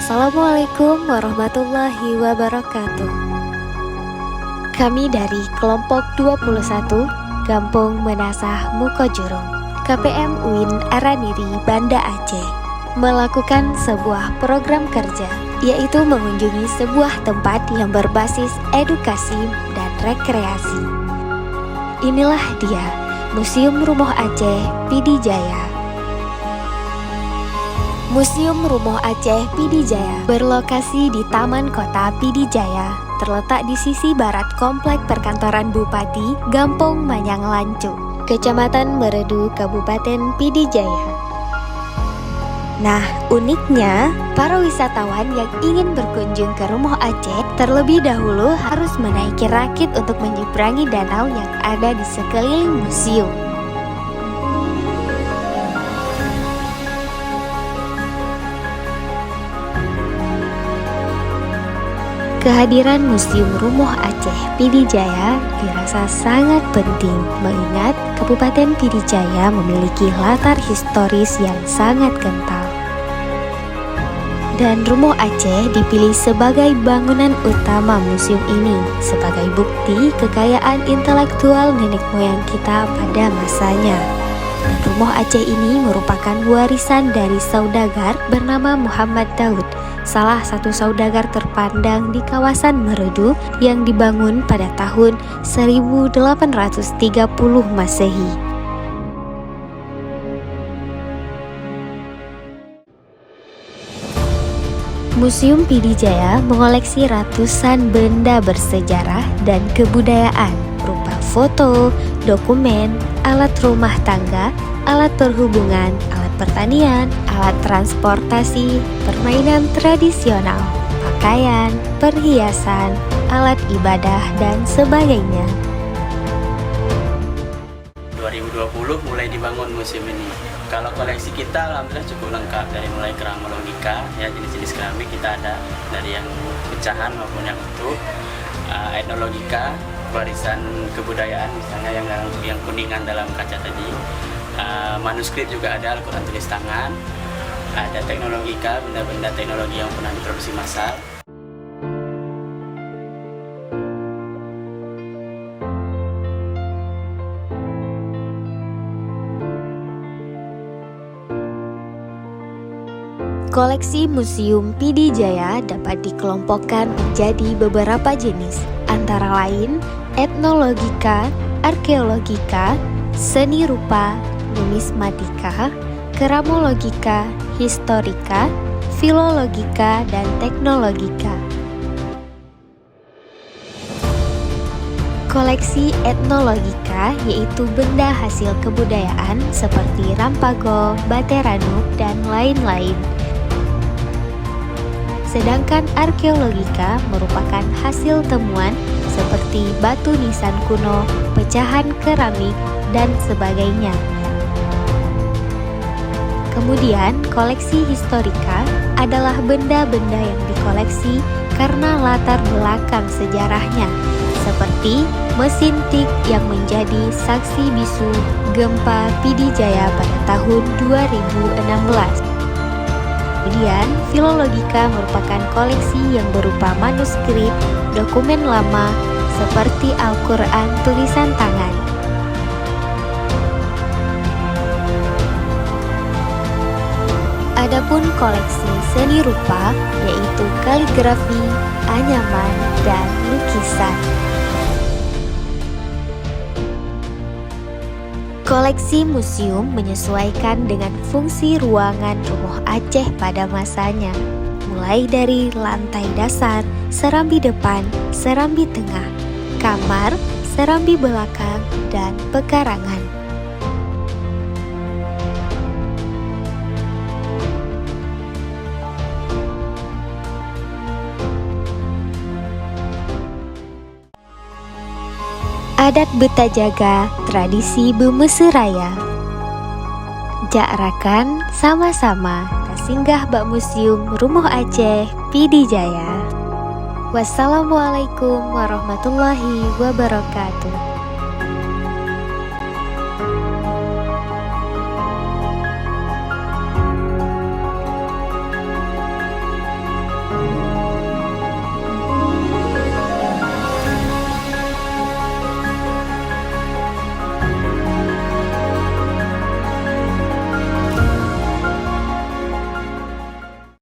Assalamualaikum warahmatullahi wabarakatuh. Kami dari kelompok 21 Gampung Menasah Mukojurung, KPM UIN Araniri, Banda Aceh, melakukan sebuah program kerja, yaitu mengunjungi sebuah tempat yang berbasis edukasi dan rekreasi. Inilah dia, Museum Rumoh Aceh Pidijaya. Museum Rumoh Aceh Pidijaya berlokasi di Taman Kota Pidijaya, terletak di sisi barat Komplek Perkantoran Bupati Gampong Manyang Lancung, Kecamatan Meredu, Kabupaten Pidijaya. Nah, uniknya, para wisatawan yang ingin berkunjung ke Rumoh Aceh terlebih dahulu harus menaiki rakit untuk menyeberangi danau yang ada di sekeliling museum. Kehadiran Museum Rumoh Aceh Pidijaya dirasa sangat penting mengingat Kabupaten Pidijaya memiliki latar historis yang sangat kental. Dan Rumoh Aceh dipilih sebagai bangunan utama museum ini sebagai bukti kekayaan intelektual nenek moyang kita pada masanya. Dan Rumoh Aceh ini merupakan warisan dari saudagar bernama Muhammad Daud, salah satu saudagar terpandang di kawasan Meredu yang dibangun pada tahun 1830 Masehi. Museum Pidijaya mengoleksi ratusan benda bersejarah dan kebudayaan berupa foto, dokumen, alat rumah tangga, alat perhubungan, alat pertanian, alat transportasi, permainan tradisional, pakaian, perhiasan, alat ibadah, dan sebagainya. 2020 mulai dibangun museum ini. Kalau koleksi kita alhamdulillah cukup lengkap, dari mulai keramologika, ya jenis-jenis keramik kita ada dari yang pecahan maupun yang utuh, etnologika, warisan kebudayaan misalnya yang kuningan dalam kaca tadi, manuskrip juga ada, Al-Quran tulis tangan, ada teknologika, benda-benda teknologi yang pernah diproduksi massal. Koleksi Museum Pidijaya dapat dikelompokkan menjadi beberapa jenis, antara lain etnologika, arkeologika, seni rupa, numismatika, keramologika, historika, filologika, dan teknologika. Koleksi etnologika yaitu benda hasil kebudayaan seperti Rampago, Bateranuk, dan lain-lain. Sedangkan arkeologika merupakan hasil temuan seperti batu nisan kuno, pecahan keramik, dan sebagainya. Kemudian, koleksi historika adalah benda-benda yang dikoleksi karena latar belakang sejarahnya, seperti mesin tik yang menjadi saksi bisu gempa Pidijaya pada tahun 2016. Kemudian, filologika merupakan koleksi yang berupa manuskrip, dokumen lama, seperti Al-Quran tulisan tangan. Adapun koleksi seni rupa yaitu kaligrafi, anyaman, dan lukisan. Koleksi museum menyesuaikan dengan fungsi ruangan Rumoh Aceh pada masanya, mulai dari lantai dasar, serambi depan, serambi tengah, kamar, serambi belakang, dan pekarangan. Adat Betajaga, tradisi Bemeseraya. Jak rakan sama-sama singgah bak Museum Rumoh Aceh Pidijaya. Wassalamualaikum warahmatullahi wabarakatuh.